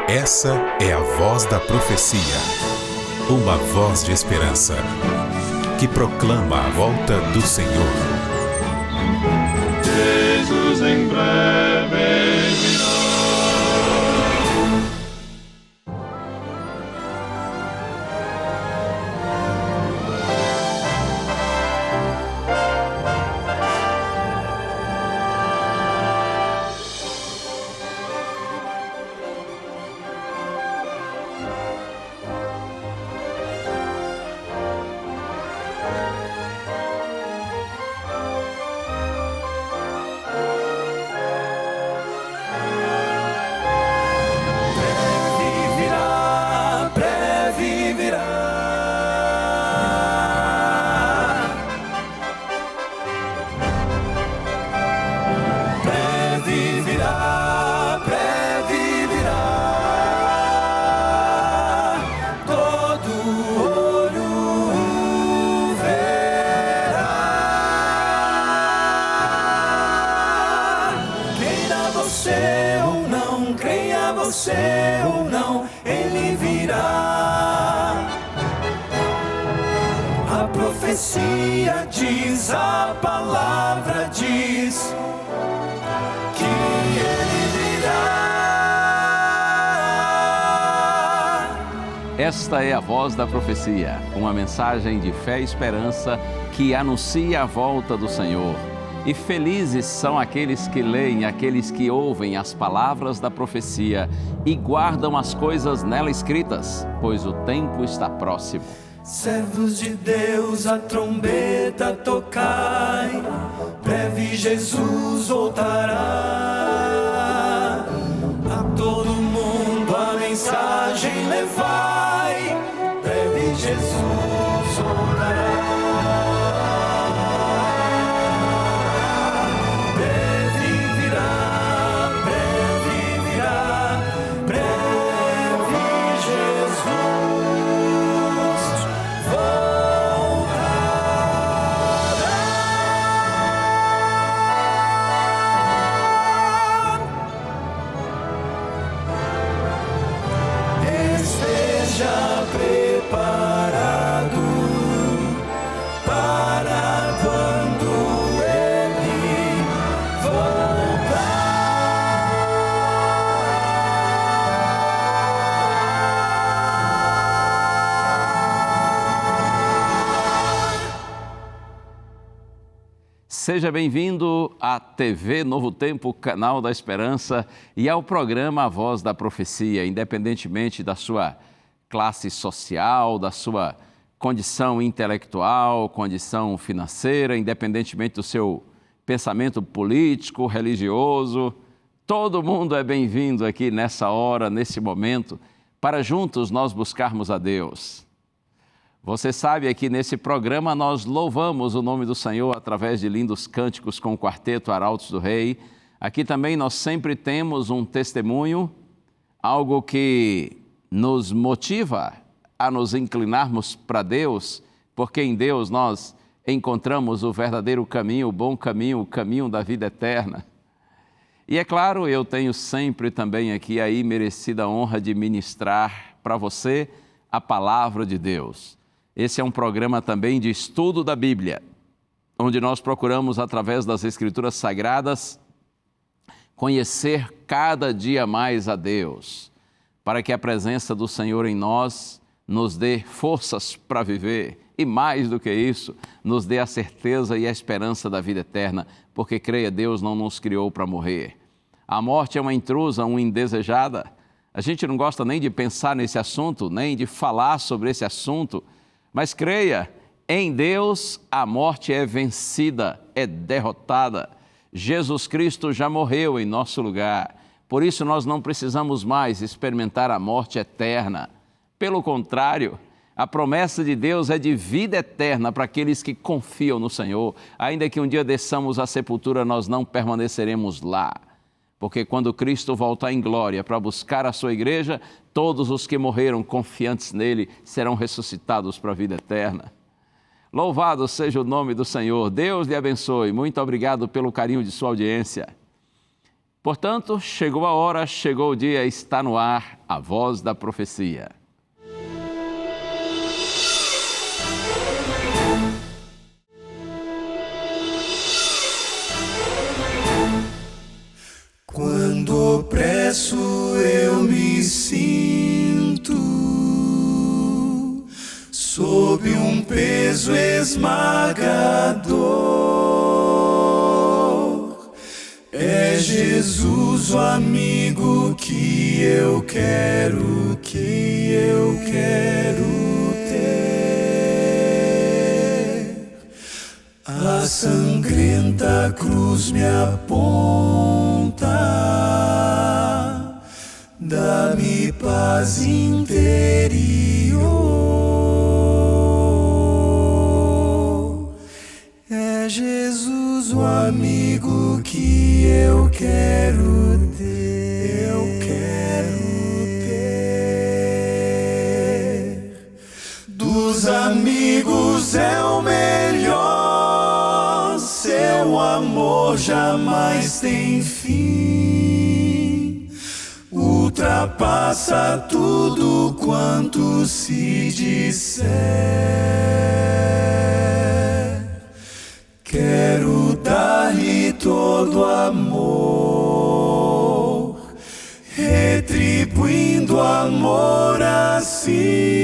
Essa é a voz da profecia, uma voz de esperança, que proclama a volta do Senhor. Jesus em breve virá. Você ou não, ele virá. A profecia diz, a palavra diz que ele virá. Esta é a voz da profecia, uma mensagem de fé e esperança que anuncia a volta do Senhor. E felizes são aqueles que leem, aqueles que ouvem as palavras da profecia e guardam as coisas nela escritas, pois o tempo está próximo. Servos de Deus, a trombeta tocai, breve Jesus voltará. A todo mundo a mensagem levai, breve Jesus voltará. Seja bem-vindo à TV Novo Tempo, canal da Esperança, e ao programa A Voz da Profecia, independentemente da sua classe social, da sua condição intelectual, condição financeira, independentemente do seu pensamento político, religioso. Todo mundo é bem-vindo aqui nessa hora, nesse momento, para juntos nós buscarmos a Deus. Você sabe que nesse programa nós louvamos o nome do Senhor através de lindos cânticos com o quarteto Arautos do Rei. Aqui também nós sempre temos um testemunho, algo que nos motiva a nos inclinarmos para Deus, porque em Deus nós encontramos o verdadeiro caminho, o bom caminho, o caminho da vida eterna. E é claro, eu tenho sempre também aqui a imerecida honra de ministrar para você a palavra de Deus. Esse é um programa também de estudo da Bíblia, onde nós procuramos, através das Escrituras Sagradas, conhecer cada dia mais a Deus, para que a presença do Senhor em nós nos dê forças para viver e, mais do que isso, nos dê a certeza e a esperança da vida eterna, porque, creia, Deus não nos criou para morrer. A morte é uma intrusa, uma indesejada. A gente não gosta nem de pensar nesse assunto, nem de falar sobre esse assunto, mas creia, em Deus a morte é vencida, é derrotada. Jesus Cristo já morreu em nosso lugar. Por isso nós não precisamos mais experimentar a morte eterna. Pelo contrário, a promessa de Deus é de vida eterna para aqueles que confiam no Senhor. Ainda que um dia desçamos à sepultura, nós não permaneceremos lá. Porque quando Cristo voltar em glória para buscar a sua igreja, todos os que morreram confiantes nele serão ressuscitados para a vida eterna. Louvado seja o nome do Senhor. Deus lhe abençoe. Muito obrigado pelo carinho de sua audiência. Portanto, chegou a hora, chegou o dia, está no ar a Voz da Profecia. Quando opresso eu me sinto sob um peso esmagador, é Jesus o amigo que eu quero ter. A sangrenta cruz me aponta, dá-me paz interior. É Jesus o amigo que eu quero ter, Dos amigos é o melhor, seu amor jamais tem fim. Ultrapassa tudo quanto se disser. Quero dar-lhe todo amor, retribuindo amor assim.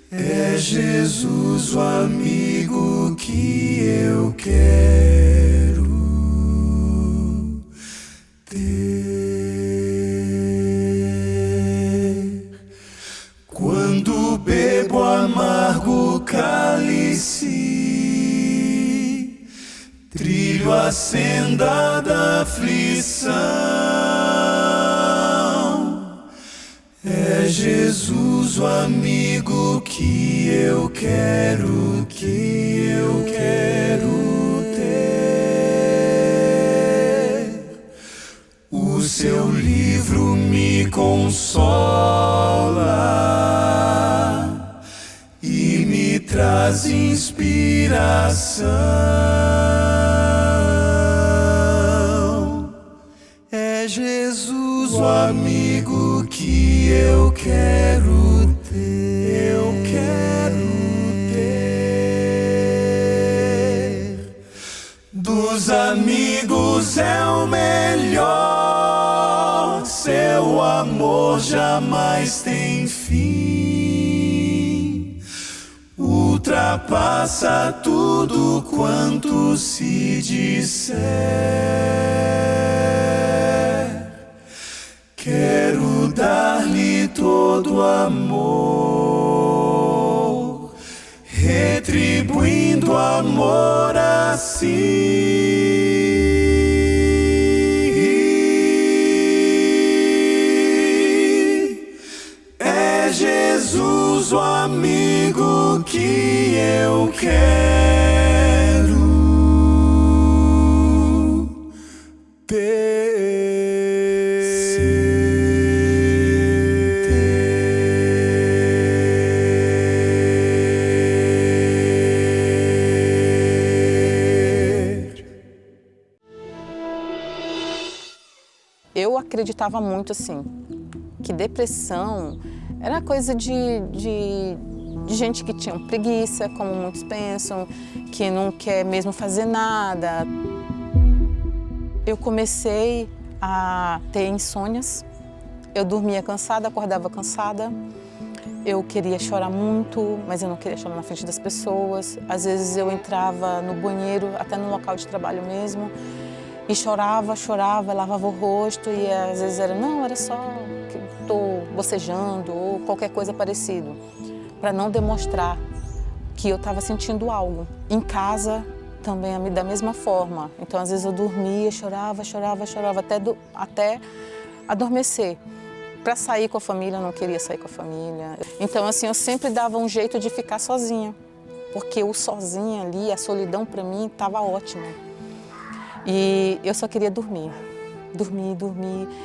É Jesus o amigo que eu quero ter. Quando bebo amargo cálice, trilho a senda da aflição. É Jesus o amigo que eu quero ter. O seu livro me consola e me traz inspiração. É Jesus o amigo que eu quero ter, Dos amigos é o melhor, seu amor jamais tem fim. Ultrapassa tudo quanto se disser. Quero dar-lhe todo amor, retribuindo amor assim. É Jesus o amigo que eu quero ter. Eu acreditava muito assim, que depressão era coisa de gente que tinha preguiça, como muitos pensam, que não quer mesmo fazer nada. Eu comecei a ter insônias, eu dormia cansada, acordava cansada, eu queria chorar muito, mas eu não queria chorar na frente das pessoas. Às vezes eu entrava no banheiro, até no local de trabalho mesmo, e chorava, lavava o rosto e às vezes era só que estou bocejando ou qualquer coisa parecida, para não demonstrar que eu estava sentindo algo. Em casa também da mesma forma, então às vezes eu dormia, chorava até adormecer. Para sair com a família, eu não queria sair com a família. Então assim, eu sempre dava um jeito de ficar sozinha, porque o sozinha ali, a solidão para mim estava ótima. E eu só queria dormir.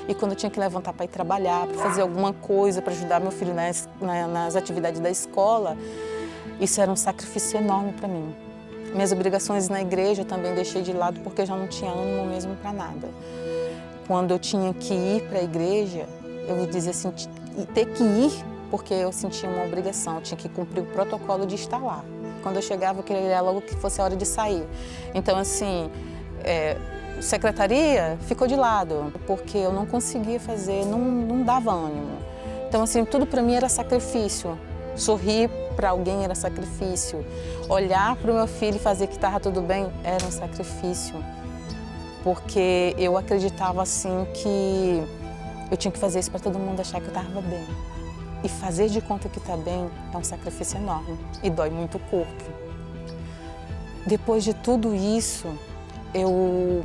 E quando eu tinha que levantar para ir trabalhar, para fazer alguma coisa, para ajudar meu filho nas atividades da escola, isso era um sacrifício enorme para mim. Minhas obrigações na igreja eu também deixei de lado porque eu já não tinha ânimo mesmo para nada. Quando eu tinha que ir para a igreja, eu dizia assim, ter que ir porque eu sentia uma obrigação, eu tinha que cumprir o protocolo de estar lá. Quando eu chegava, eu queria logo que fosse a hora de sair. Então, assim, secretaria ficou de lado, porque eu não conseguia fazer, não dava ânimo. Então, assim, tudo para mim era sacrifício. Sorrir para alguém era sacrifício. Olhar para o meu filho e fazer que estava tudo bem era um sacrifício. Porque eu acreditava, assim, que eu tinha que fazer isso para todo mundo achar que eu estava bem. E fazer de conta que está bem é um sacrifício enorme e dói muito o corpo. Depois de tudo isso, eu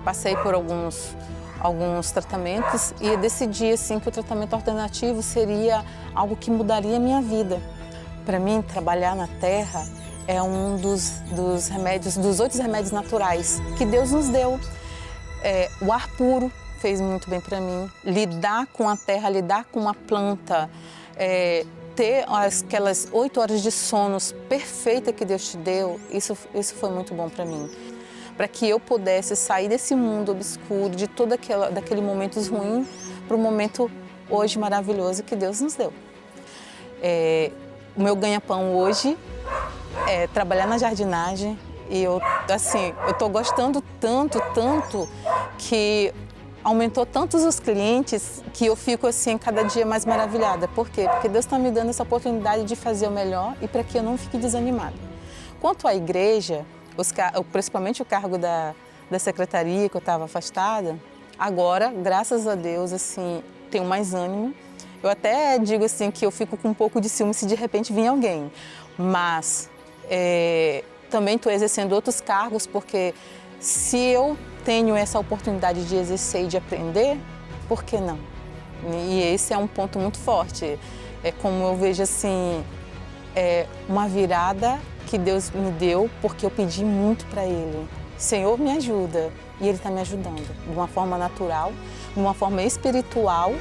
passei por alguns tratamentos e decidi assim, que o tratamento alternativo seria algo que mudaria a minha vida. Para mim, trabalhar na terra é um dos remédios, dos outros remédios naturais que Deus nos deu. O ar puro fez muito bem para mim. Lidar com a terra, lidar com a planta, ter aquelas 8 horas de sono perfeita que Deus te deu, isso foi muito bom para mim. Para que eu pudesse sair desse mundo obscuro, de todo daquele momento ruim, para o momento hoje maravilhoso que Deus nos deu. O meu ganha-pão hoje é trabalhar na jardinagem e eu estou gostando tanto que aumentou tantos os clientes que eu fico assim cada dia mais maravilhada. Por quê? Porque Deus está me dando essa oportunidade de fazer o melhor e para que eu não fique desanimada. Quanto à igreja, principalmente o cargo da secretaria, que eu estava afastada, agora, graças a Deus, assim, tenho mais ânimo. Eu até digo assim que eu fico com um pouco de ciúme se de repente vir alguém, mas também estou exercendo outros cargos, porque se eu tenho essa oportunidade de exercer e de aprender, por que não? E esse é um ponto muito forte. É como eu vejo assim, uma virada que Deus me deu, porque eu pedi muito para Ele. Senhor, me ajuda. E Ele está me ajudando, de uma forma natural, de uma forma espiritual.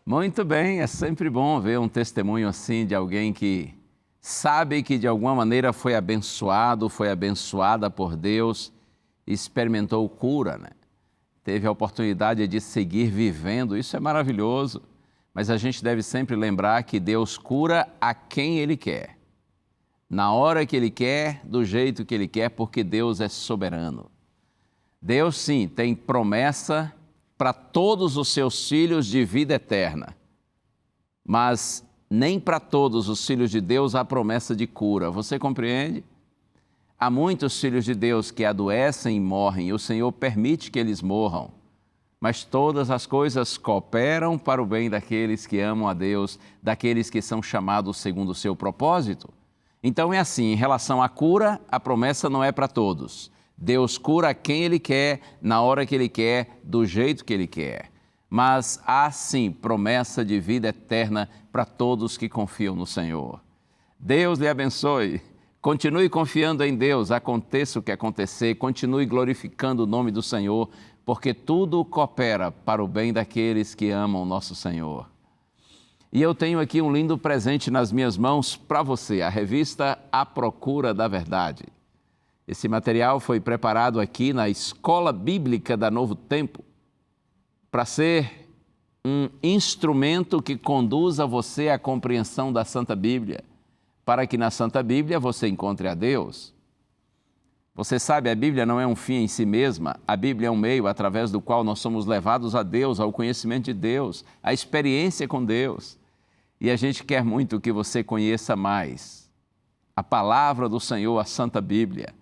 Muito bem, é sempre bom ver um testemunho assim de alguém que sabe que de alguma maneira foi abençoado, foi abençoada por Deus, experimentou cura, né? Teve a oportunidade de seguir vivendo, isso é maravilhoso. Mas a gente deve sempre lembrar que Deus cura a quem Ele quer, na hora que Ele quer, do jeito que Ele quer, porque Deus é soberano. Deus, sim, tem promessa para todos os seus filhos de vida eterna, mas nem para todos os filhos de Deus há promessa de cura. Você compreende? Há muitos filhos de Deus que adoecem e morrem, e o Senhor permite que eles morram. Mas todas as coisas cooperam para o bem daqueles que amam a Deus, daqueles que são chamados segundo o seu propósito. Então é assim, em relação à cura, a promessa não é para todos. Deus cura quem Ele quer, na hora que Ele quer, do jeito que Ele quer. Mas há sim promessa de vida eterna para todos que confiam no Senhor. Deus lhe abençoe. Continue confiando em Deus, aconteça o que acontecer, continue glorificando o nome do Senhor, porque tudo coopera para o bem daqueles que amam o nosso Senhor. E eu tenho aqui um lindo presente nas minhas mãos para você, a revista A Procura da Verdade. Esse material foi preparado aqui na Escola Bíblica da Novo Tempo para ser um instrumento que conduza você à compreensão da Santa Bíblia, para que na Santa Bíblia você encontre a Deus. Você sabe, a Bíblia não é um fim em si mesma, a Bíblia é um meio através do qual nós somos levados a Deus, ao conhecimento de Deus, à experiência com Deus. E a gente quer muito que você conheça mais a palavra do Senhor, a Santa Bíblia.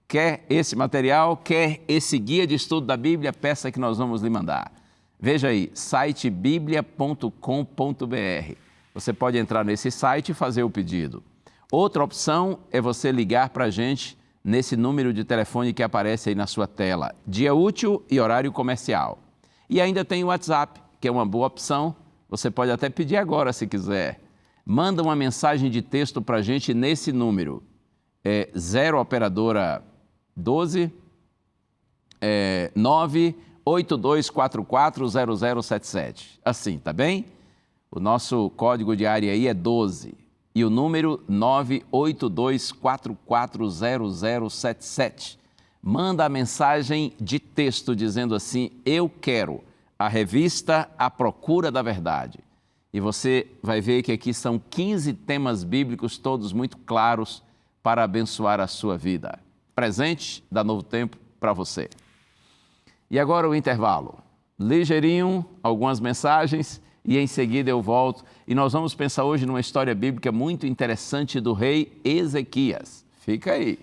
Quer esse material, quer esse guia de estudo da Bíblia, peça que nós vamos lhe mandar. Veja aí, site biblia.com.br. Você pode entrar nesse site e fazer o pedido. Outra opção é você ligar para a gente nesse número de telefone que aparece aí na sua tela. Dia útil e horário comercial. E ainda tem o WhatsApp, que é uma boa opção. Você pode até pedir agora se quiser. Manda uma mensagem de texto para a gente nesse número. 0 operadora 12 9 982440077. Assim, tá bem? O nosso código de área aí é 12 e o número 982440077. Manda a mensagem de texto dizendo assim: eu quero a revista A Procura da Verdade. E você vai ver que aqui são 15 temas bíblicos, todos muito claros, para abençoar a sua vida. Presente da Novo Tempo para você. E agora o intervalo. Ligeirinho, algumas mensagens e em seguida eu volto. E nós vamos pensar hoje numa história bíblica muito interessante do rei Ezequias. Fica aí.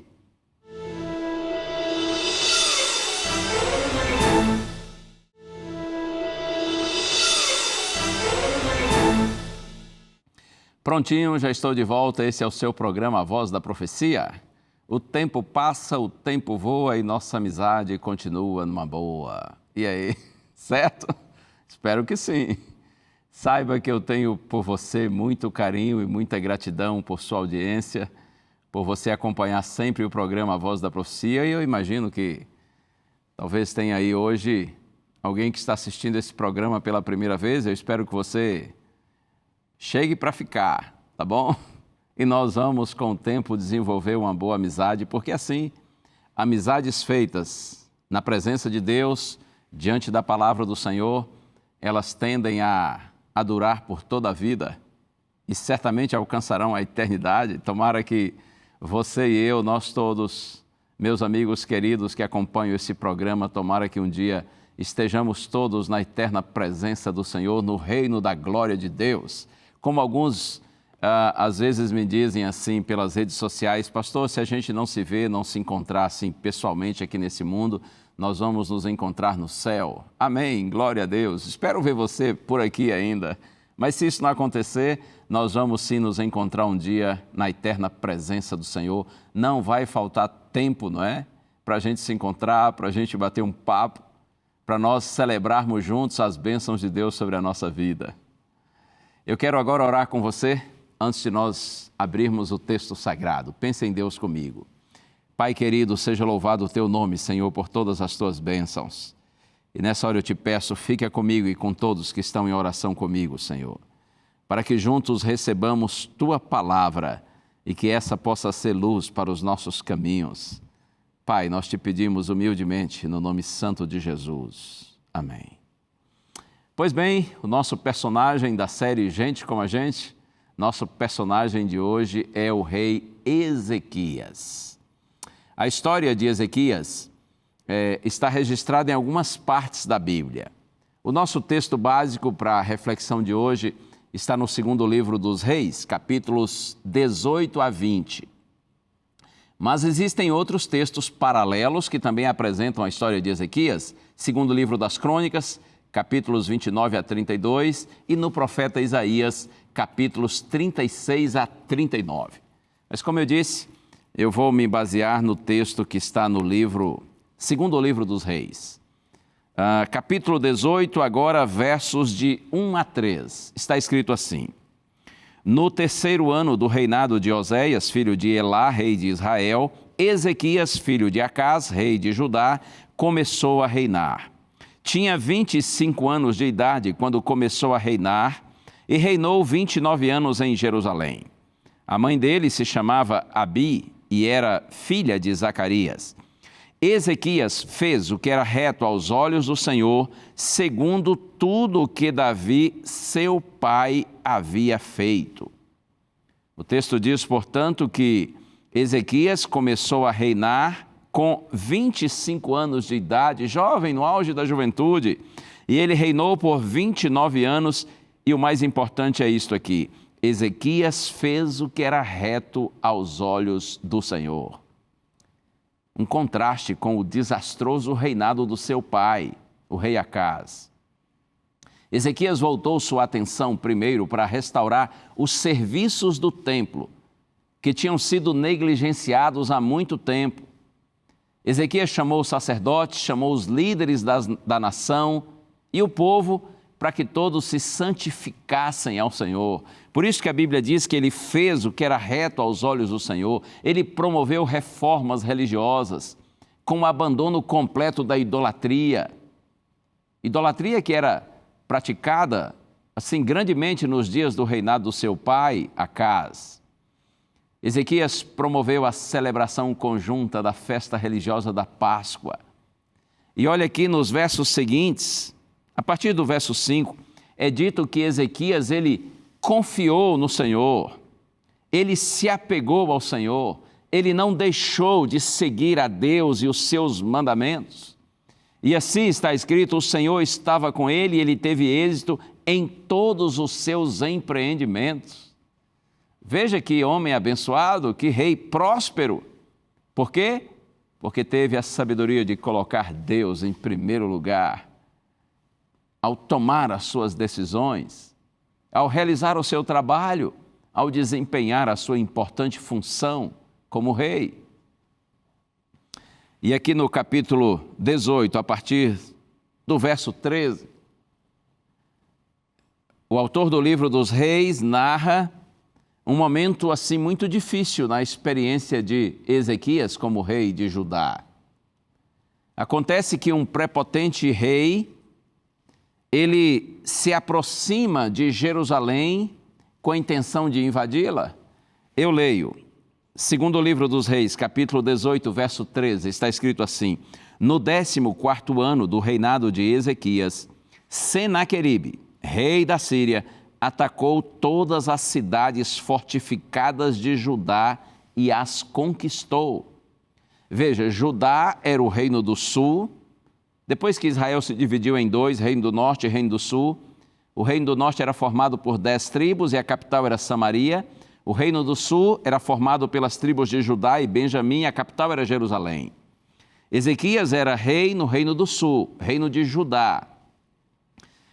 Prontinho, já estou de volta. Esse é o seu programa A Voz da Profecia. O tempo passa, o tempo voa e nossa amizade continua numa boa. E aí, certo? Espero que sim. Saiba que eu tenho por você muito carinho e muita gratidão por sua audiência, por você acompanhar sempre o programa A Voz da Profecia. E eu imagino que talvez tenha aí hoje alguém que está assistindo esse programa pela primeira vez. Eu espero que você chegue para ficar, tá bom? E nós vamos, com o tempo, desenvolver uma boa amizade, porque assim, amizades feitas na presença de Deus, diante da palavra do Senhor, elas tendem a durar por toda a vida e certamente alcançarão a eternidade. Tomara que você e eu, nós todos, meus amigos queridos que acompanham esse programa, tomara que um dia estejamos todos na eterna presença do Senhor, no reino da glória de Deus. Como alguns às vezes me dizem assim pelas redes sociais: pastor, se a gente não se vê, não se encontrar assim pessoalmente aqui nesse mundo, nós vamos nos encontrar no céu. Amém, glória a Deus. Espero ver você por aqui ainda. Mas se isso não acontecer, nós vamos sim nos encontrar um dia na eterna presença do Senhor. Não vai faltar tempo, não é? Para a gente se encontrar, para a gente bater um papo, para nós celebrarmos juntos as bênçãos de Deus sobre a nossa vida. Eu quero agora orar com você, antes de nós abrirmos o texto sagrado. Pense em Deus comigo. Pai querido, seja louvado o teu nome, Senhor, por todas as tuas bênçãos. E nessa hora eu te peço, fica comigo e com todos que estão em oração comigo, Senhor, para que juntos recebamos tua palavra e que essa possa ser luz para os nossos caminhos. Pai, nós te pedimos humildemente, no nome santo de Jesus. Amém. Pois bem, o nosso personagem da série Gente como a Gente, nosso personagem de hoje é o rei Ezequias. A história de Ezequias está registrada em algumas partes da Bíblia. O nosso texto básico para a reflexão de hoje está no segundo livro dos Reis, capítulos 18 a 20. Mas existem outros textos paralelos que também apresentam a história de Ezequias, segundo livro das Crônicas, capítulos 29 a 32, e no profeta Isaías, capítulos 36 a 39. Mas como eu disse, eu vou me basear no texto que está no segundo livro dos Reis. Capítulo 18, agora versos de 1 a 3. Está escrito assim: no terceiro ano do reinado de Oséias, filho de Elá, rei de Israel, Ezequias, filho de Acás, rei de Judá, começou a reinar. Tinha 25 anos de idade quando começou a reinar e reinou 29 anos em Jerusalém. A mãe dele se chamava Abi e era filha de Zacarias. Ezequias fez o que era reto aos olhos do Senhor, segundo tudo o que Davi, seu pai, havia feito. O texto diz, portanto, que Ezequias começou a reinar com 25 anos de idade, jovem, no auge da juventude, e ele reinou por 29 anos, e o mais importante é isto aqui: Ezequias fez o que era reto aos olhos do Senhor. Um contraste com o desastroso reinado do seu pai, o rei Acás. Ezequias voltou sua atenção primeiro para restaurar os serviços do templo, que tinham sido negligenciados há muito tempo. Ezequias chamou os sacerdotes, chamou os líderes da nação e o povo para que todos se santificassem ao Senhor. Por isso que a Bíblia diz que ele fez o que era reto aos olhos do Senhor. Ele promoveu reformas religiosas, com o abandono completo da idolatria. Idolatria que era praticada assim grandemente nos dias do reinado do seu pai, Acaz. Ezequias promoveu a celebração conjunta da festa religiosa da Páscoa. E olha aqui nos versos seguintes, a partir do verso 5, é dito que Ezequias, ele confiou no Senhor, ele se apegou ao Senhor, ele não deixou de seguir a Deus e os seus mandamentos. E assim está escrito, o Senhor estava com ele e ele teve êxito em todos os seus empreendimentos. Veja que homem abençoado, que rei próspero. Por quê? Porque teve a sabedoria de colocar Deus em primeiro lugar. Ao tomar as suas decisões, ao realizar o seu trabalho, ao desempenhar a sua importante função como rei. E aqui no capítulo 18, a partir do verso 13, o autor do livro dos Reis narra um momento assim muito difícil na experiência de Ezequias como rei de Judá. Acontece que um prepotente rei, ele se aproxima de Jerusalém com a intenção de invadi-la. Eu leio, segundo o livro dos Reis, capítulo 18, verso 13, está escrito assim: no 14º ano do reinado de Ezequias, Senaqueribe, rei da Síria, atacou todas as cidades fortificadas de Judá e as conquistou. Veja, Judá era o reino do sul. Depois que Israel se dividiu em dois, reino do norte e reino do sul, o reino do norte era formado por 10 tribos e a capital era Samaria. O reino do sul era formado pelas tribos de Judá e Benjamim e a capital era Jerusalém. Ezequias era rei no reino do sul, reino de Judá.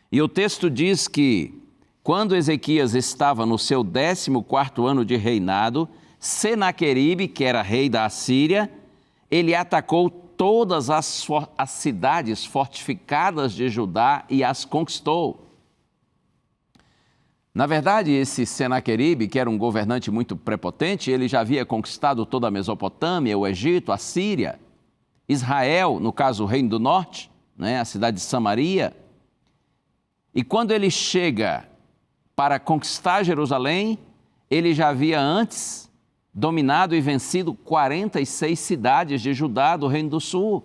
E o texto diz que, quando Ezequias estava no seu 14º ano de reinado, Senaqueribe, que era rei da Assíria, ele atacou todas as cidades fortificadas de Judá e as conquistou. Na verdade, esse Senaqueribe, que era um governante muito prepotente, ele já havia conquistado toda a Mesopotâmia, o Egito, a Síria, Israel, no caso o reino do norte, a cidade de Samaria. E quando ele chega para conquistar Jerusalém, ele já havia antes dominado e vencido 46 cidades de Judá, do reino do sul.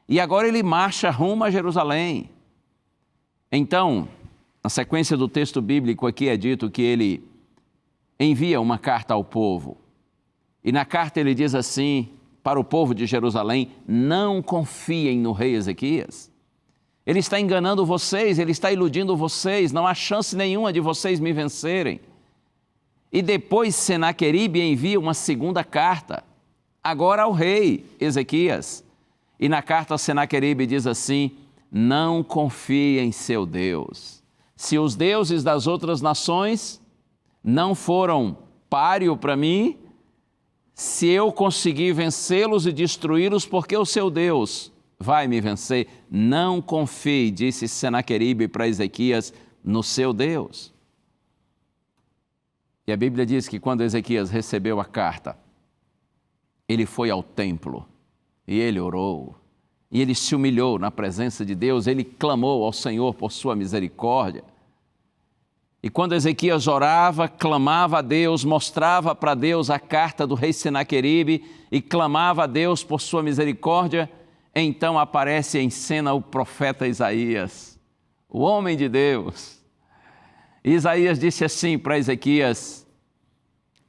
E agora ele marcha rumo a Jerusalém. Então, na sequência do texto bíblico aqui é dito que ele envia uma carta ao povo. E na carta ele diz assim para o povo de Jerusalém: não confiem no rei Ezequias. Ele está enganando vocês, ele está iludindo vocês, não há chance nenhuma de vocês me vencerem. E depois Senaqueribe envia uma segunda carta, agora ao rei Ezequias. E na carta Senaqueribe diz assim: não confie em seu Deus. Se os deuses das outras nações não foram páreo para mim, se eu conseguir vencê-los e destruí-los, porque o seu Deus vai me vencer. Não confie, disse Senaqueribe para Ezequias, no seu Deus. E a Bíblia diz que quando Ezequias recebeu a carta, ele foi ao templo e ele orou. E ele se humilhou na presença de Deus, ele clamou ao Senhor por sua misericórdia. E quando Ezequias orava, clamava a Deus, mostrava para Deus a carta do rei Senaqueribe e clamava a Deus por sua misericórdia, então aparece em cena o profeta Isaías, o homem de Deus. Isaías disse assim para Ezequias: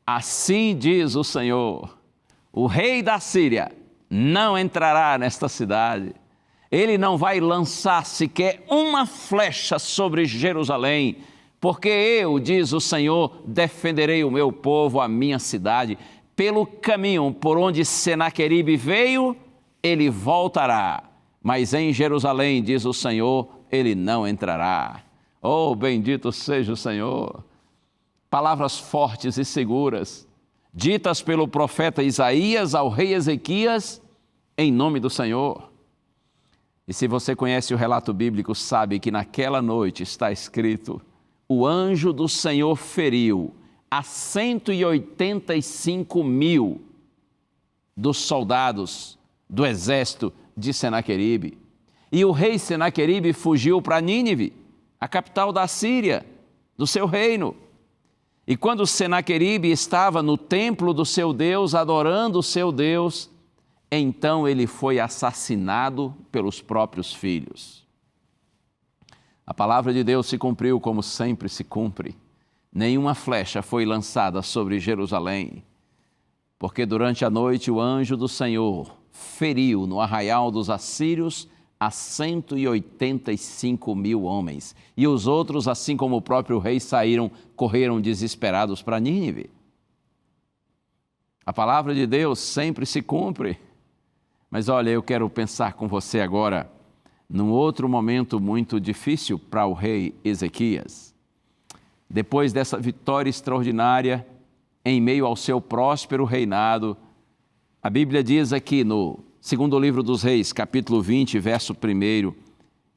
assim diz o Senhor, o rei da Síria não entrará nesta cidade, ele não vai lançar sequer uma flecha sobre Jerusalém, porque eu, diz o Senhor, defenderei o meu povo, a minha cidade. Pelo caminho por onde Senaqueribe veio, ele voltará, mas em Jerusalém, diz o Senhor, ele não entrará. Oh, bendito seja o Senhor! Palavras fortes e seguras, ditas pelo profeta Isaías ao rei Ezequias, em nome do Senhor. E se você conhece o relato bíblico, sabe que naquela noite está escrito: o anjo do Senhor feriu a 185.000 dos soldados do exército de Senaqueribe. E o rei Senaqueribe fugiu para Nínive, a capital da Síria, do seu reino. E quando Senaqueribe estava no templo do seu Deus, adorando o seu Deus, então ele foi assassinado pelos próprios filhos. A palavra de Deus se cumpriu como sempre se cumpre. Nenhuma flecha foi lançada sobre Jerusalém, porque durante a noite o anjo do Senhor feriu no arraial dos assírios a 185 mil homens. E os outros, assim como o próprio rei, correram desesperados para Nínive. A palavra de Deus sempre se cumpre. Mas olha, eu quero pensar com você agora num outro momento muito difícil para o rei Ezequias. Depois dessa vitória extraordinária, em meio ao seu próspero reinado, a Bíblia diz aqui no segundo livro dos Reis, capítulo 20, verso 1,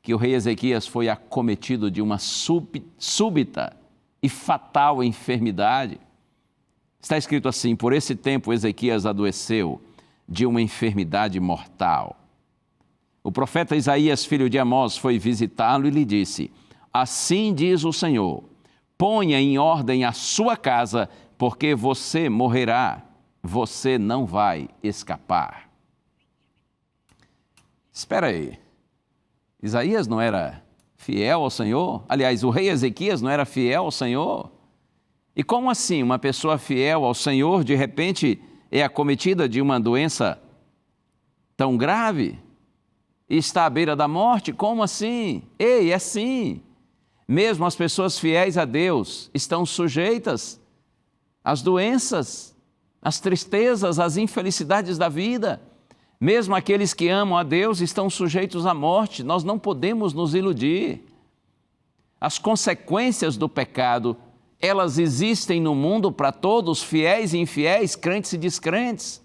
que o rei Ezequias foi acometido de uma súbita e fatal enfermidade. Está escrito assim: por esse tempo Ezequias adoeceu de uma enfermidade mortal. O profeta Isaías, filho de Amós, foi visitá-lo e lhe disse: assim diz o Senhor, ponha em ordem a sua casa, porque você morrerá, você não vai escapar. Espera aí, Isaías não era fiel ao Senhor? Aliás, o rei Ezequias não era fiel ao Senhor? E como assim uma pessoa fiel ao Senhor, de repente, é acometida de uma doença tão grave? E está à beira da morte? Como assim? Ei, é assim. Mesmo as pessoas fiéis a Deus estão sujeitas às doenças, às tristezas, às infelicidades da vida. Mesmo aqueles que amam a Deus estão sujeitos à morte. Nós não podemos nos iludir. As consequências do pecado, elas existem no mundo para todos, fiéis e infiéis, crentes e descrentes.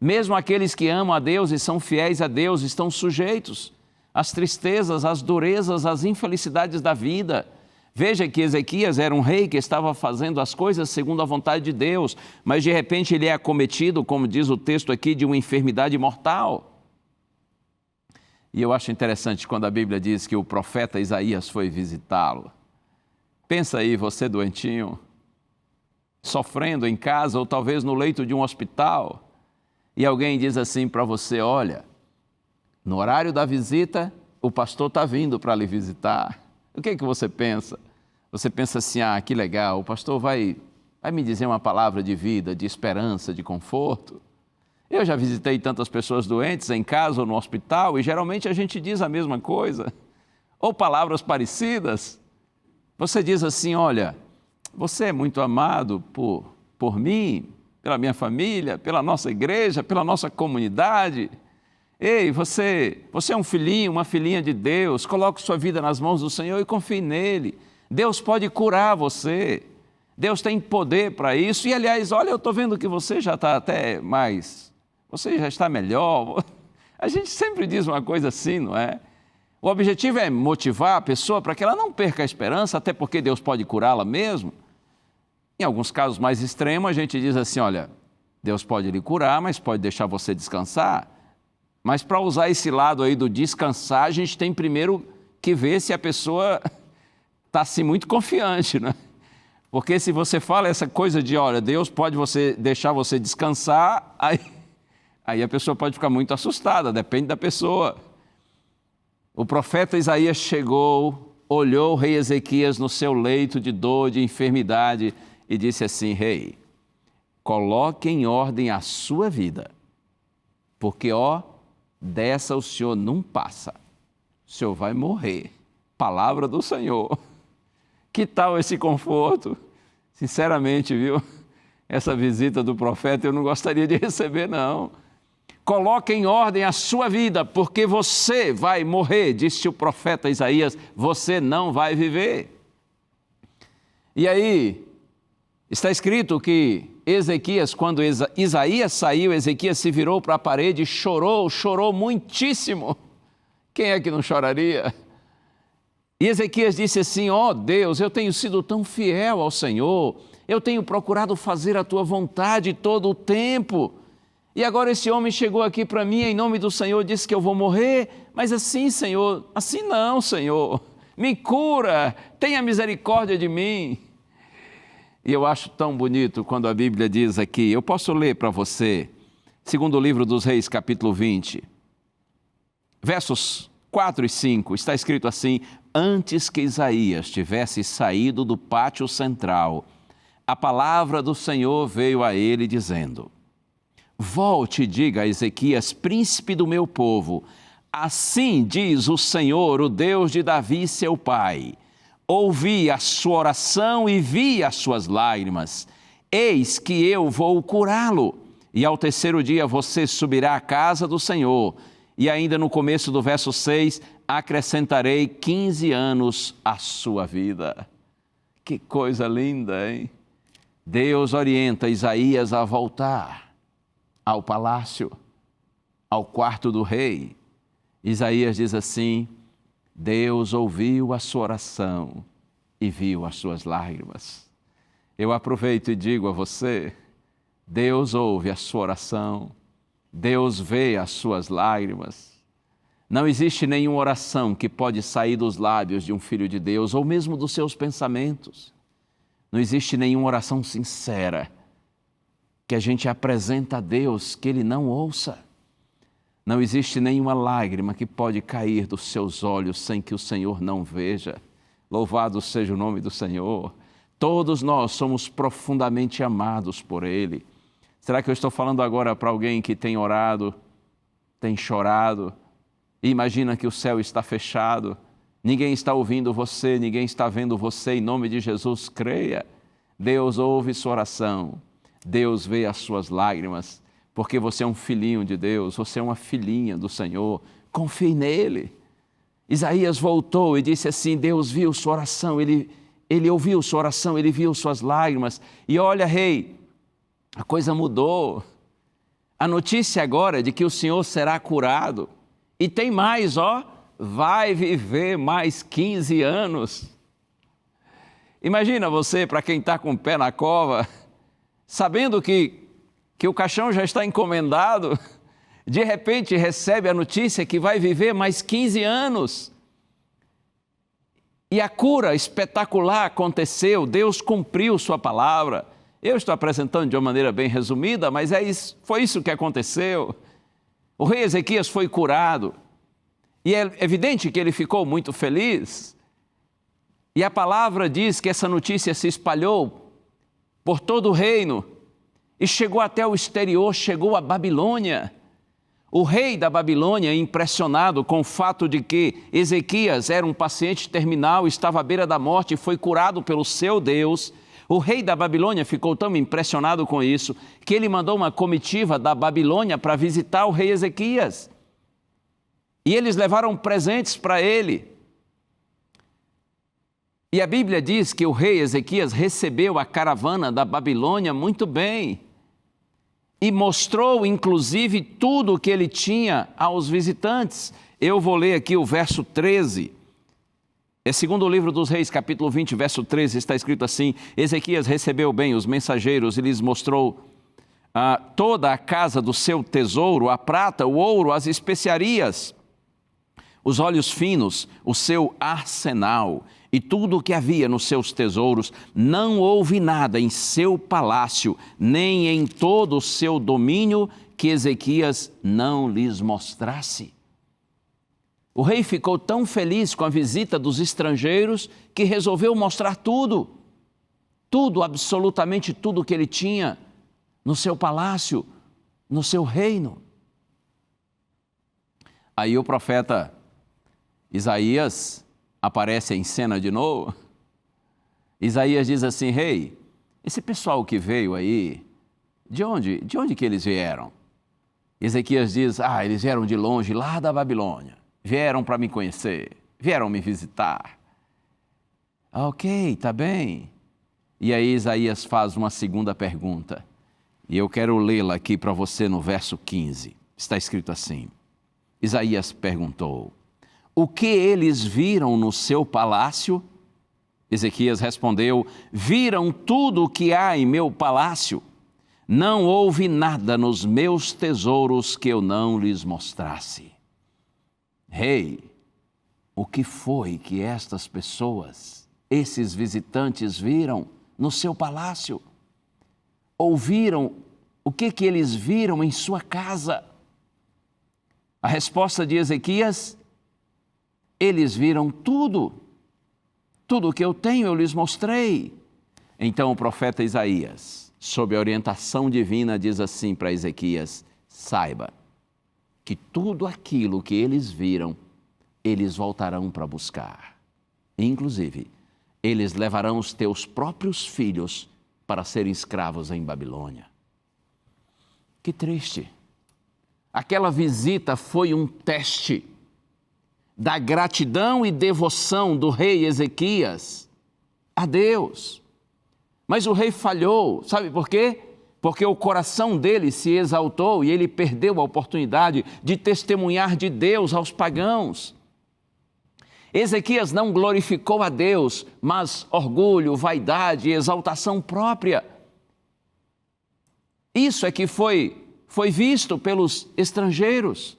Mesmo aqueles que amam a Deus e são fiéis a Deus estão sujeitos às tristezas, às durezas, às infelicidades da vida. Veja que Ezequias era um rei que estava fazendo as coisas segundo a vontade de Deus, mas de repente ele é acometido, como diz o texto aqui, de uma enfermidade mortal. E eu acho interessante quando a Bíblia diz que o profeta Isaías foi visitá-lo. Pensa aí, você doentinho, sofrendo em casa ou talvez no leito de um hospital, e alguém diz assim para você: olha, no horário da visita, o pastor está vindo para lhe visitar. O que é que você pensa? Você pensa assim: ah, que legal, o pastor vai me dizer uma palavra de vida, de esperança, de conforto. Eu já visitei tantas pessoas doentes em casa ou no hospital e geralmente a gente diz a mesma coisa, ou palavras parecidas. Você diz assim: olha, você é muito amado por mim, pela minha família, pela nossa igreja, pela nossa comunidade. Ei, você é um filhinho, uma filhinha de Deus, coloque sua vida nas mãos do Senhor e confie nele. Deus pode curar você, Deus tem poder para isso. E aliás, olha, eu estou vendo que você já está até mais, você já está melhor. A gente sempre diz uma coisa assim, não é? O objetivo é motivar a pessoa para que ela não perca a esperança, até porque Deus pode curá-la mesmo. Em alguns casos mais extremos, a gente diz assim: olha, Deus pode lhe curar, mas pode deixar você descansar. Mas para usar esse lado aí do descansar, a gente tem primeiro que ver se a pessoa está assim muito confiante, né? Porque se você fala essa coisa de, olha, Deus pode deixar você descansar, aí a pessoa pode ficar muito assustada, depende da pessoa. O profeta Isaías chegou, olhou o rei Ezequias no seu leito de dor, de enfermidade, e disse assim: rei, coloque em ordem a sua vida, porque, dessa o senhor não passa, o senhor vai morrer. Palavra do Senhor. Que tal esse conforto? Sinceramente, viu? Essa visita do profeta eu não gostaria de receber, não. Coloque em ordem a sua vida, porque você vai morrer, disse o profeta Isaías, você não vai viver. E aí, está escrito que Ezequias, quando Isaías saiu, Ezequias se virou para a parede e chorou muitíssimo. Quem é que não choraria? E Ezequias disse assim: Deus, eu tenho sido tão fiel ao Senhor, eu tenho procurado fazer a tua vontade todo o tempo. E agora esse homem chegou aqui para mim, em nome do Senhor, disse que eu vou morrer. Mas assim, Senhor, assim não, Senhor. Me cura, tenha misericórdia de mim. E eu acho tão bonito quando a Bíblia diz aqui, eu posso ler para você, segundo o livro dos Reis, capítulo 20, versos 4 e 5, está escrito assim: antes que Isaías tivesse saído do pátio central, a palavra do Senhor veio a ele dizendo: volte e diga a Ezequias, príncipe do meu povo, assim diz o Senhor, o Deus de Davi, seu pai, ouvi a sua oração e vi as suas lágrimas, eis que eu vou curá-lo, e ao terceiro dia você subirá à casa do Senhor, e ainda no começo do verso 6, acrescentarei 15 anos à sua vida. Que coisa linda, hein? Deus orienta Isaías a voltar ao palácio, ao quarto do rei. Isaías diz assim: Deus ouviu a sua oração e viu as suas lágrimas. Eu aproveito e digo a você, Deus ouve a sua oração, Deus vê as suas lágrimas. Não existe nenhuma oração que pode sair dos lábios de um filho de Deus, ou mesmo dos seus pensamentos. Não existe nenhuma oração sincera que a gente apresenta a Deus que Ele não ouça. Não existe nenhuma lágrima que pode cair dos seus olhos sem que o Senhor não veja. Louvado seja o nome do Senhor. Todos nós somos profundamente amados por Ele. Será que eu estou falando agora para alguém que tem orado, tem chorado, e imagina que o céu está fechado, ninguém está ouvindo você, ninguém está vendo você? Em nome de Jesus, creia. Deus ouve sua oração, Deus vê as suas lágrimas, porque você é um filhinho de Deus, você é uma filhinha do Senhor, confie nele. Isaías voltou e disse assim: Deus viu sua oração, ele ouviu sua oração, Ele viu suas lágrimas. E olha, rei, a coisa mudou. A notícia agora é de que o Senhor será curado. E tem mais, vai viver mais 15 anos. Imagina você, para quem está com o pé na cova, sabendo que o caixão já está encomendado, de repente recebe a notícia que vai viver mais 15 anos. E a cura espetacular aconteceu, Deus cumpriu sua palavra. Eu estou apresentando de uma maneira bem resumida, mas foi isso que aconteceu. O rei Ezequias foi curado. E é evidente que ele ficou muito feliz. E a palavra diz que essa notícia se espalhou por todo o reino e chegou até o exterior, chegou à Babilônia. O rei da Babilônia, impressionado com o fato de que Ezequias era um paciente terminal, estava à beira da morte e foi curado pelo seu Deus, o rei da Babilônia ficou tão impressionado com isso que ele mandou uma comitiva da Babilônia para visitar o rei Ezequias. E eles levaram presentes para ele. E a Bíblia diz que o rei Ezequias recebeu a caravana da Babilônia muito bem e mostrou, inclusive, tudo o que ele tinha aos visitantes. Eu vou ler aqui o verso 13. É segundo o livro dos Reis, capítulo 20, verso 13, está escrito assim: Ezequias recebeu bem os mensageiros e lhes mostrou toda a casa do seu tesouro, a prata, o ouro, as especiarias, os óleos finos, o seu arsenal e tudo o que havia nos seus tesouros. Não houve nada em seu palácio, nem em todo o seu domínio, que Ezequias não lhes mostrasse. O rei ficou tão feliz com a visita dos estrangeiros que resolveu mostrar tudo, absolutamente tudo que ele tinha no seu palácio, no seu reino. Aí o profeta Isaías aparece em cena de novo. Isaías diz assim: rei, esse pessoal que veio aí, de onde que eles vieram? Ezequias diz: eles vieram de longe, lá da Babilônia. Vieram para me conhecer, vieram me visitar. Ok, tá bem. E aí Isaías faz uma segunda pergunta. E eu quero lê-la aqui para você no verso 15. Está escrito assim: Isaías perguntou: o que eles viram no seu palácio? Ezequias respondeu: viram tudo o que há em meu palácio. não houve nada nos meus tesouros que eu não lhes mostrasse. Rei, o que foi que estas pessoas, esses visitantes, viram no seu palácio? Ouviram o que eles viram em sua casa? A resposta de Ezequias: eles viram tudo. Tudo o que eu tenho eu lhes mostrei. Então o profeta Isaías, sob a orientação divina, diz assim para Ezequias: saiba que tudo aquilo que eles viram, eles voltarão para buscar. Inclusive, eles levarão os teus próprios filhos para serem escravos em Babilônia. Que triste. Aquela visita foi um teste da gratidão e devoção do rei Ezequias a Deus. Mas o rei falhou, sabe por quê? Porque o coração dele se exaltou e ele perdeu a oportunidade de testemunhar de Deus aos pagãos. Ezequias não glorificou a Deus, mas orgulho, vaidade e exaltação própria. Isso é que foi visto pelos estrangeiros.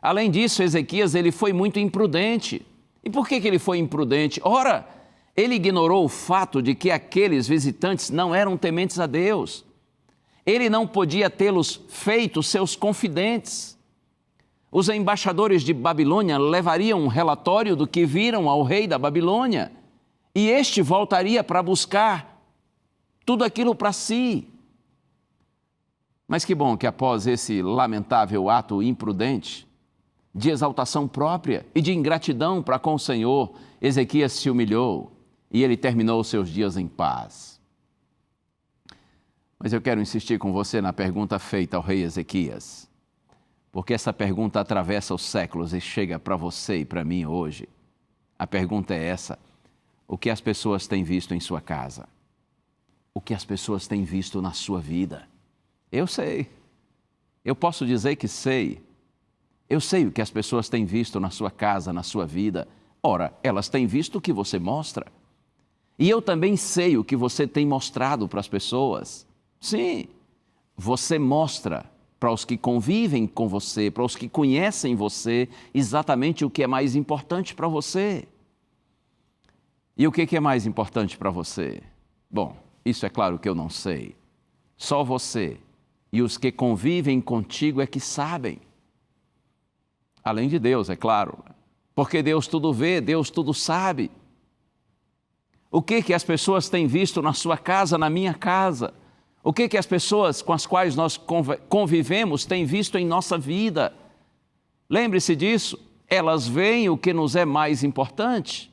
Além disso, Ezequias ele foi muito imprudente. E por que ele foi imprudente? Ora, ele ignorou o fato de que aqueles visitantes não eram tementes a Deus. Ele não podia tê-los feito seus confidentes. Os embaixadores de Babilônia levariam um relatório do que viram ao rei da Babilônia, e este voltaria para buscar tudo aquilo para si. Mas que bom que após esse lamentável ato imprudente, de exaltação própria e de ingratidão para com o Senhor, Ezequias se humilhou e ele terminou seus dias em paz. Mas eu quero insistir com você na pergunta feita ao rei Ezequias, porque essa pergunta atravessa os séculos e chega para você e para mim hoje. A pergunta é essa: o que as pessoas têm visto em sua casa? O que as pessoas têm visto na sua vida? Eu sei, eu posso dizer que sei. Eu sei o que as pessoas têm visto na sua casa, na sua vida. Ora, elas têm visto o que você mostra. E eu também sei o que você tem mostrado para as pessoas. Sim, você mostra para os que convivem com você, para os que conhecem você, exatamente o que é mais importante para você. E o que é mais importante para você? Bom, isso é claro que eu não sei. Só você e os que convivem contigo é que sabem. Além de Deus, é claro. Porque Deus tudo vê, Deus tudo sabe. O que as pessoas têm visto na sua casa, na minha casa? O que as pessoas com as quais nós convivemos têm visto em nossa vida? Lembre-se disso, elas veem o que nos é mais importante.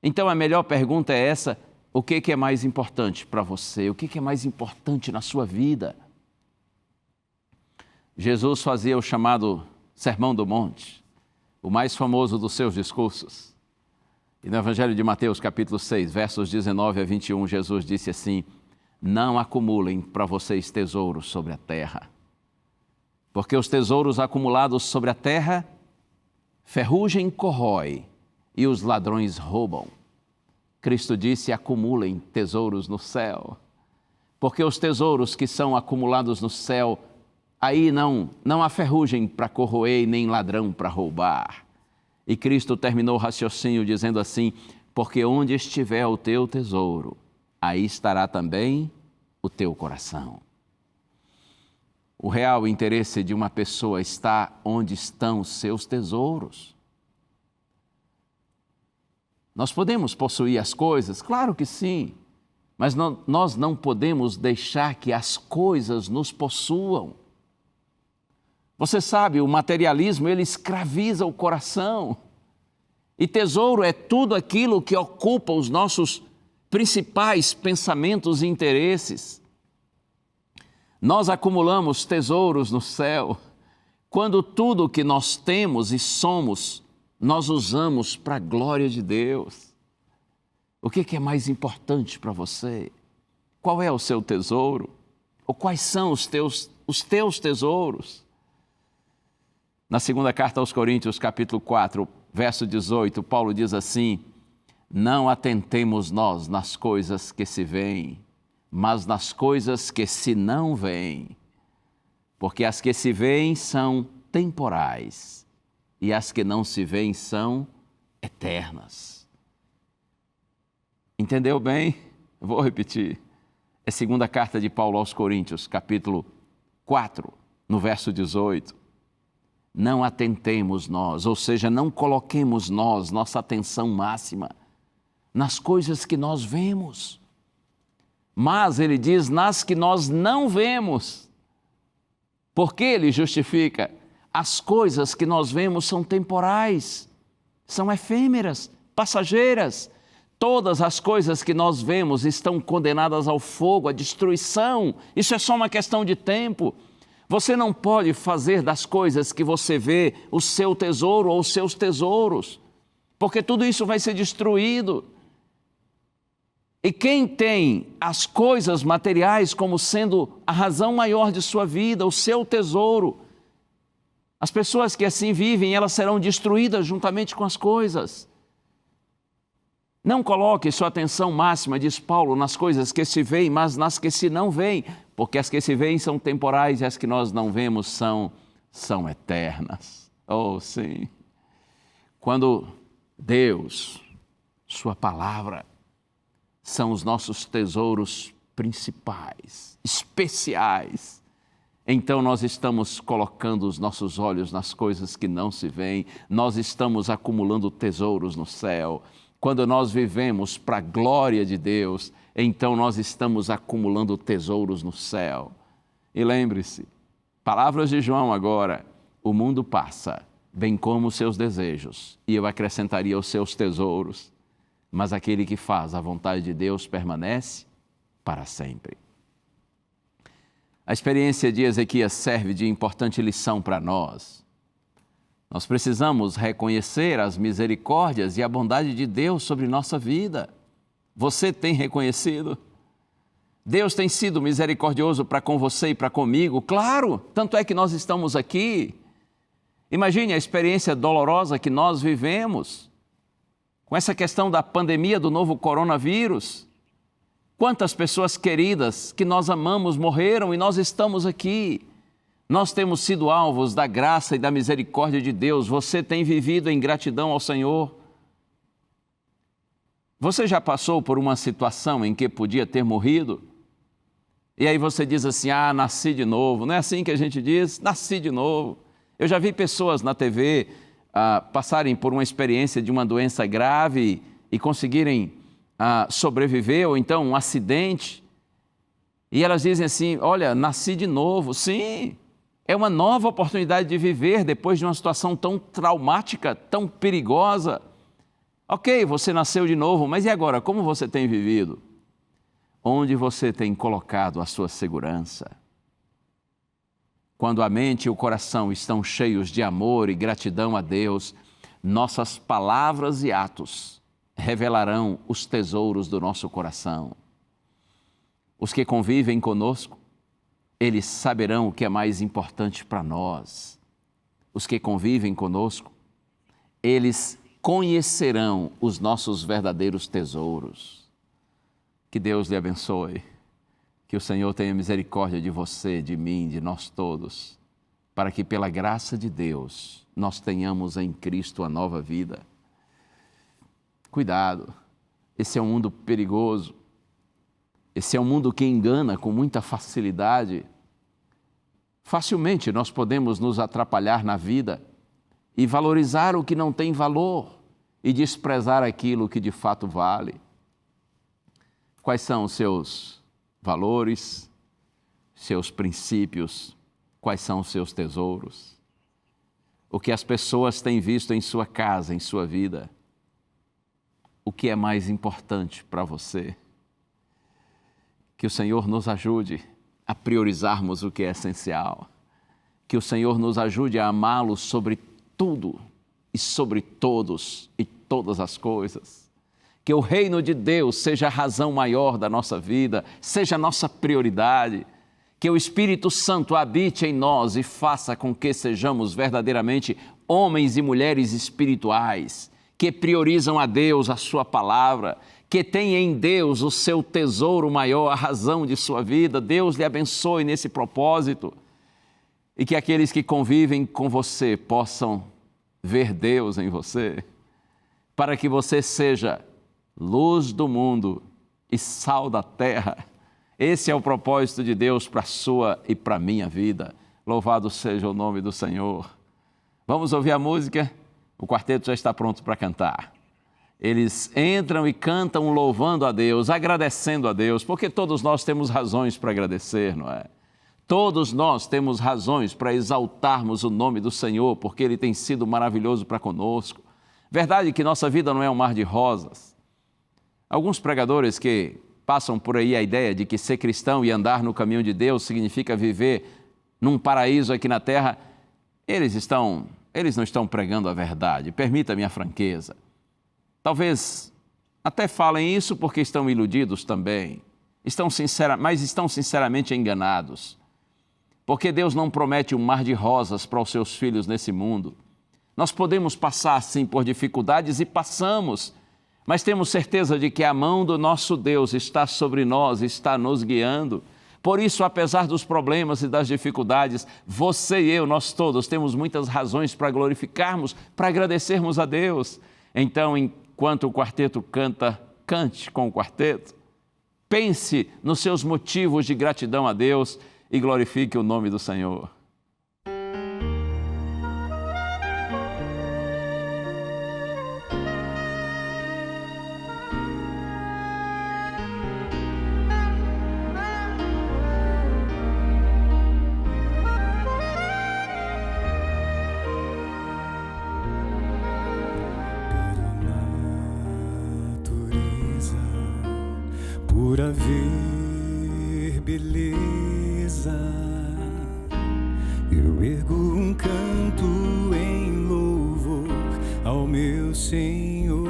Então a melhor pergunta é essa: o que é mais importante para você? O que é mais importante na sua vida? Jesus fazia o chamado Sermão do Monte, o mais famoso dos seus discursos. E no Evangelho de Mateus, capítulo 6, versos 19 a 21, Jesus disse assim: não acumulem para vocês tesouros sobre a terra, porque os tesouros acumulados sobre a terra, ferrugem corrói e os ladrões roubam. Cristo disse: acumulem tesouros no céu, porque os tesouros que são acumulados no céu, aí não há ferrugem para corroer, nem ladrão para roubar. E Cristo terminou o raciocínio dizendo assim: porque onde estiver o teu tesouro, aí estará também o teu coração. O real interesse de uma pessoa está onde estão os seus tesouros. Nós podemos possuir as coisas? Claro que sim, mas nós não podemos deixar que as coisas nos possuam. Você sabe, o materialismo, ele escraviza o coração. E tesouro é tudo aquilo que ocupa os nossos principais pensamentos e interesses. Nós acumulamos tesouros no céu quando tudo que nós temos e somos, nós usamos para a glória de Deus. O que é mais importante para você? Qual é o seu tesouro? Ou quais são os teus tesouros? Na segunda carta aos Coríntios, capítulo 4, verso 18, Paulo diz assim: não atentemos nós nas coisas que se veem, mas nas coisas que se não veem. Porque as que se veem são temporais e as que não se veem são eternas. Entendeu bem? Vou repetir. É a segunda carta de Paulo aos Coríntios, capítulo 4, no verso 18. Não atentemos nós, ou seja, não coloquemos nós nossa atenção máxima nas coisas que nós vemos. Mas ele diz nas que nós não vemos. Porque ele justifica, as coisas que nós vemos são temporais, são efêmeras, passageiras. Todas as coisas que nós vemos estão condenadas ao fogo, à destruição. Isso é só uma questão de tempo. Você não pode fazer das coisas que você vê o seu tesouro ou os seus tesouros, porque tudo isso vai ser destruído. E quem tem as coisas materiais como sendo a razão maior de sua vida, o seu tesouro, as pessoas que assim vivem, elas serão destruídas juntamente com as coisas. Não coloque sua atenção máxima, diz Paulo, nas coisas que se veem, mas nas que se não veem, porque as que se veem são temporais e as que nós não vemos são eternas. Oh, sim. Quando Deus, sua palavra, são os nossos tesouros principais, especiais, então nós estamos colocando os nossos olhos nas coisas que não se veem, nós estamos acumulando tesouros no céu. Quando nós vivemos para a glória de Deus, então nós estamos acumulando tesouros no céu. E lembre-se, palavras de João agora, o mundo passa, bem como os seus desejos, e eu acrescentaria os seus tesouros, mas aquele que faz a vontade de Deus permanece para sempre. A experiência de Ezequias serve de importante lição para nós. Nós precisamos reconhecer as misericórdias e a bondade de Deus sobre nossa vida. Você tem reconhecido? Deus tem sido misericordioso para com você e para comigo? Claro, tanto é que nós estamos aqui. Imagine a experiência dolorosa que nós vivemos com essa questão da pandemia do novo coronavírus. Quantas pessoas queridas que nós amamos morreram e nós estamos aqui. Nós temos sido alvos da graça e da misericórdia de Deus. Você tem vivido em gratidão ao Senhor? Você já passou por uma situação em que podia ter morrido? E aí você diz assim, nasci de novo. Não é assim que a gente diz? Nasci de novo. Eu já vi pessoas na TV passarem por uma experiência de uma doença grave e conseguirem sobreviver, ou então um acidente. E elas dizem assim, olha, nasci de novo. Sim, é uma nova oportunidade de viver depois de uma situação tão traumática, tão perigosa. Ok, você nasceu de novo, mas e agora? Como você tem vivido? Onde você tem colocado a sua segurança? Quando a mente e o coração estão cheios de amor e gratidão a Deus, nossas palavras e atos revelarão os tesouros do nosso coração. Os que convivem conosco, eles saberão o que é mais importante para nós. Os que convivem conosco, eles conhecerão os nossos verdadeiros tesouros. Que Deus lhe abençoe. Que o Senhor tenha misericórdia de você, de mim, de nós todos, para que pela graça de Deus nós tenhamos em Cristo a nova vida. Cuidado, esse é um mundo perigoso. Esse é um mundo que engana com muita facilidade. Facilmente nós podemos nos atrapalhar na vida e valorizar o que não tem valor e desprezar aquilo que de fato vale. Quais são os seus valores, seus princípios? Quais são os seus tesouros? O que as pessoas têm visto em sua casa, em sua vida? O que é mais importante para você? Que o Senhor nos ajude a priorizarmos o que é essencial. Que o Senhor nos ajude a amá-lo sobre tudo e sobre todos e todas as coisas. Que o reino de Deus seja a razão maior da nossa vida, seja a nossa prioridade. Que o Espírito Santo habite em nós e faça com que sejamos verdadeiramente homens e mulheres espirituais, que priorizam a Deus, a sua palavra, que tem em Deus o seu tesouro maior, a razão de sua vida. Deus lhe abençoe nesse propósito e que aqueles que convivem com você possam ver Deus em você, para que você seja luz do mundo e sal da terra. Esse é o propósito de Deus para a sua e para a minha vida. Louvado seja o nome do Senhor. Vamos ouvir a música? O quarteto já está pronto para cantar. Eles entram e cantam louvando a Deus, agradecendo a Deus, porque todos nós temos razões para agradecer, não é? Todos nós temos razões para exaltarmos o nome do Senhor, porque Ele tem sido maravilhoso para conosco. Verdade que nossa vida não é um mar de rosas. Alguns pregadores que passam por aí a ideia de que ser cristão e andar no caminho de Deus significa viver num paraíso aqui na terra, eles não estão pregando a verdade, permita-me a franqueza. Talvez até falem isso porque estão iludidos também, mas estão sinceramente enganados. Porque Deus não promete um mar de rosas para os seus filhos nesse mundo. Nós podemos passar, sim, por dificuldades e passamos, mas temos certeza de que a mão do nosso Deus está sobre nós, está nos guiando. Por isso, apesar dos problemas e das dificuldades, você e eu, nós todos, temos muitas razões para glorificarmos, para agradecermos a Deus. Então, enquanto o quarteto canta, cante com o quarteto. Pense nos seus motivos de gratidão a Deus e glorifique o nome do Senhor. Por haver beleza, eu ergo um canto em louvor ao meu Senhor,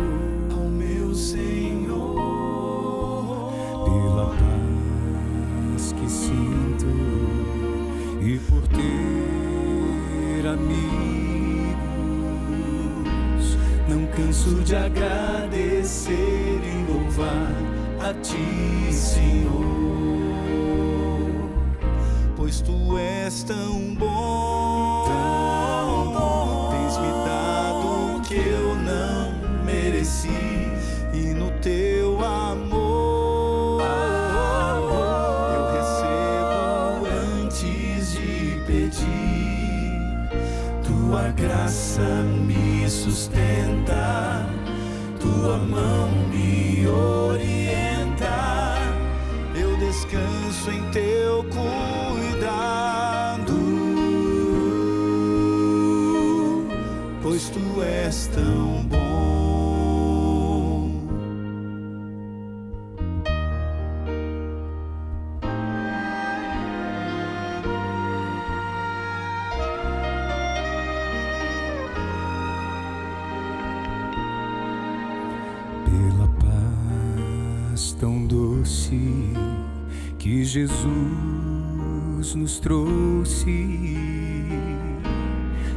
pela paz que sinto e por ter amigos. Não canso de agradecer e louvar a Ti, Senhor, pois Tu és tão bom, tens me dado o que eu não mereci, e no Teu amor eu recebo antes de pedir. Tua graça me sustenta, Tua mão me orienta. Eu descanso em Teu cuidado, pois Tu és tão bom. Pela paz tão doce que Jesus nos trouxe,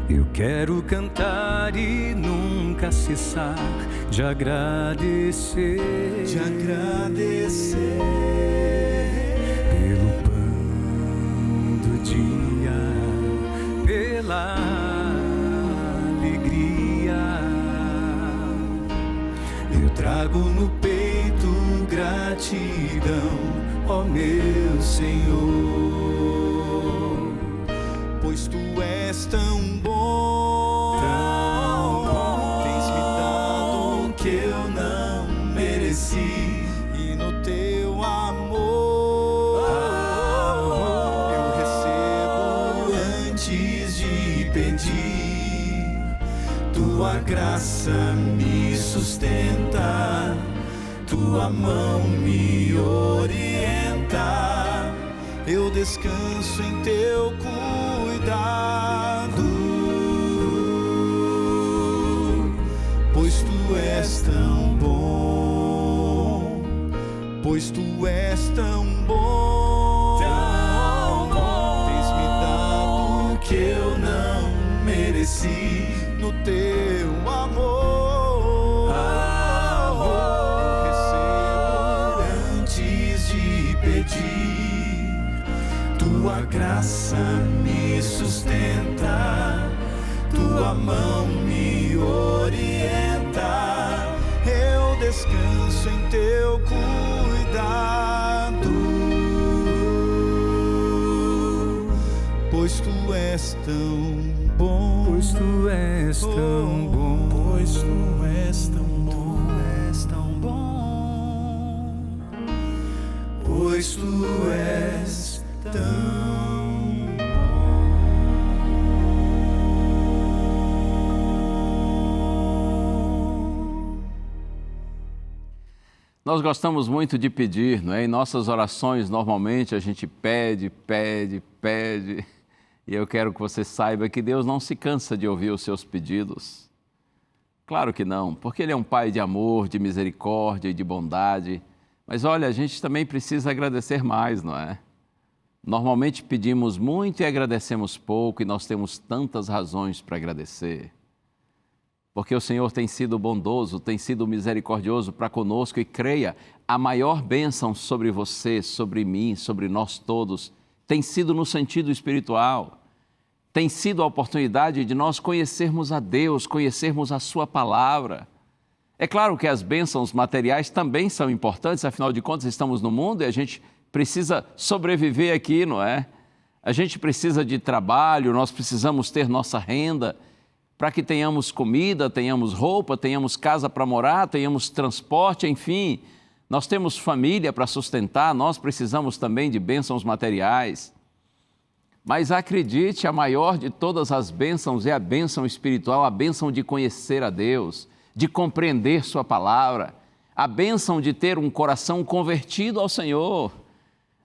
eu quero cantar e nunca cessar de agradecer, pelo pão do dia, pela alegria. Eu trago no peito gratidão, ó meu Senhor, pois Tu és tão bom, tens me dado o que eu não mereci, e no Teu amor eu recebo antes de pedir. Tua graça me sustenta, Tua mão me orienta. Eu descanso em Teu cuidado, pois Tu és tão bom, pois Tu és tão bom, tens me dado o que eu não mereci, no Teu amor graça me sustenta, tua mão me orienta, eu descanso em teu cuidado, pois tu és tão bom, pois tu és tão bom, pois tu és tão bom, és tão bom, pois tu és tão Nós gostamos muito de pedir, não é? Em nossas orações, normalmente, a gente pede, pede, pede. E eu quero que você saiba que Deus não se cansa de ouvir os seus pedidos. Claro que não, porque Ele é um Pai de amor, de misericórdia e de bondade. Mas olha, a gente também precisa agradecer mais, não é? Normalmente pedimos muito e agradecemos pouco, e nós temos tantas razões para agradecer. Porque o Senhor tem sido bondoso, tem sido misericordioso para conosco, e creia, a maior bênção sobre você, sobre mim, sobre nós todos, tem sido no sentido espiritual. Tem sido a oportunidade de nós conhecermos a Deus, conhecermos a Sua palavra. É claro que as bênçãos materiais também são importantes, afinal de contas estamos no mundo e a gente precisa sobreviver aqui, não é? A gente precisa de trabalho, nós precisamos ter nossa renda, para que tenhamos comida, tenhamos roupa, tenhamos casa para morar, tenhamos transporte, enfim. Nós temos família para sustentar, nós precisamos também de bênçãos materiais. Mas acredite, a maior de todas as bênçãos é a bênção espiritual, a bênção de conhecer a Deus, de compreender Sua palavra, a bênção de ter um coração convertido ao Senhor.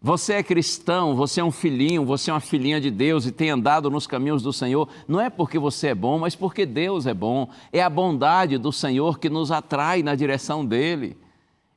Você é cristão, você é um filhinho, você é uma filhinha de Deus e tem andado nos caminhos do Senhor, não é porque você é bom, mas porque Deus é bom. É a bondade do Senhor que nos atrai na direção dEle.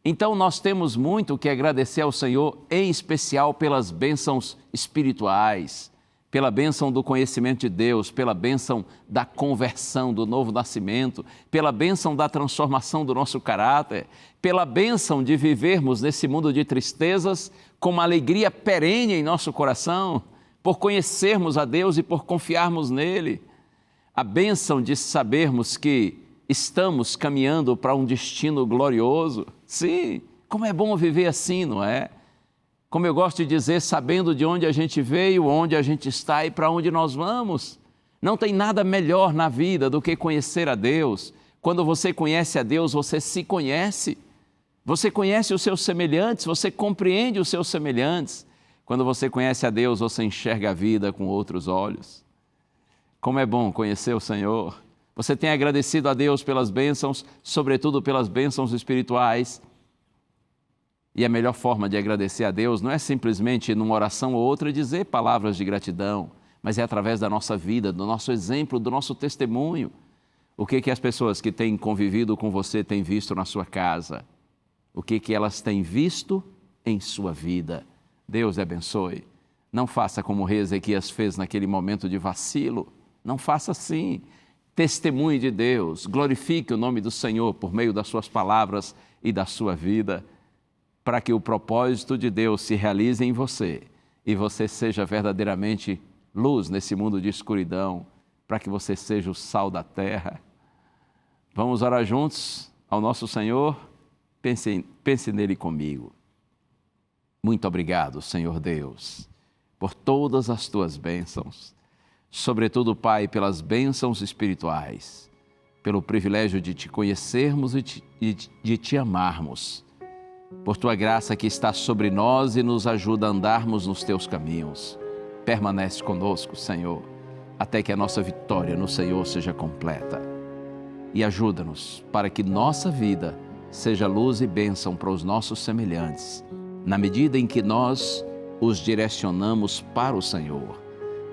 Então nós temos muito que agradecer ao Senhor, em especial pelas bênçãos espirituais, pela bênção do conhecimento de Deus, pela bênção da conversão, do novo nascimento, pela bênção da transformação do nosso caráter, pela bênção de vivermos nesse mundo de tristezas com uma alegria perene em nosso coração, por conhecermos a Deus e por confiarmos nele. A bênção de sabermos que estamos caminhando para um destino glorioso. Sim, como é bom viver assim, não é? Como eu gosto de dizer, sabendo de onde a gente veio, onde a gente está e para onde nós vamos. Não tem nada melhor na vida do que conhecer a Deus. Quando você conhece a Deus, você se conhece. Você conhece os seus semelhantes, você compreende os seus semelhantes. Quando você conhece a Deus, você enxerga a vida com outros olhos. Como é bom conhecer o Senhor. Você tem agradecido a Deus pelas bênçãos, sobretudo pelas bênçãos espirituais. E a melhor forma de agradecer a Deus não é simplesmente numa oração ou outra dizer palavras de gratidão, mas é através da nossa vida, do nosso exemplo, do nosso testemunho. O que as pessoas que têm convivido com você têm visto na sua casa? O que elas têm visto em sua vida? Deus abençoe. Não faça como o rei Ezequias fez naquele momento de vacilo. Não faça assim. Testemunhe de Deus. Glorifique o nome do Senhor por meio das suas palavras e da sua vida, para que o propósito de Deus se realize em você e você seja verdadeiramente luz nesse mundo de escuridão, para que você seja o sal da terra. Vamos orar juntos ao nosso Senhor? Pense nele comigo. Muito obrigado, Senhor Deus, por todas as tuas bênçãos, sobretudo, Pai, pelas bênçãos espirituais, pelo privilégio de te conhecermos e de te amarmos, por tua graça que está sobre nós e nos ajuda a andarmos nos teus caminhos. Permanece conosco, Senhor, até que a nossa vitória no Senhor seja completa. E ajuda-nos para que nossa vida seja luz e bênção para os nossos semelhantes, na medida em que nós os direcionamos para o Senhor.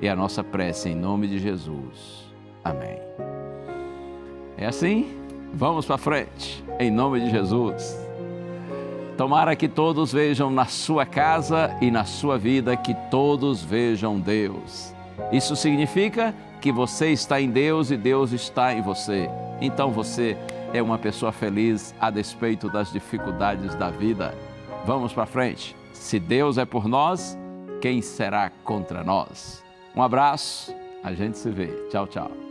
É a nossa prece em nome de Jesus. Amém. É assim? Vamos para frente, em nome de Jesus. Tomara que todos vejam na sua casa e na sua vida, que todos vejam Deus. Isso significa que você está em Deus e Deus está em você. Então você é uma pessoa feliz a despeito das dificuldades da vida. Vamos para frente. Se Deus é por nós, quem será contra nós? Um abraço, a gente se vê. Tchau, tchau.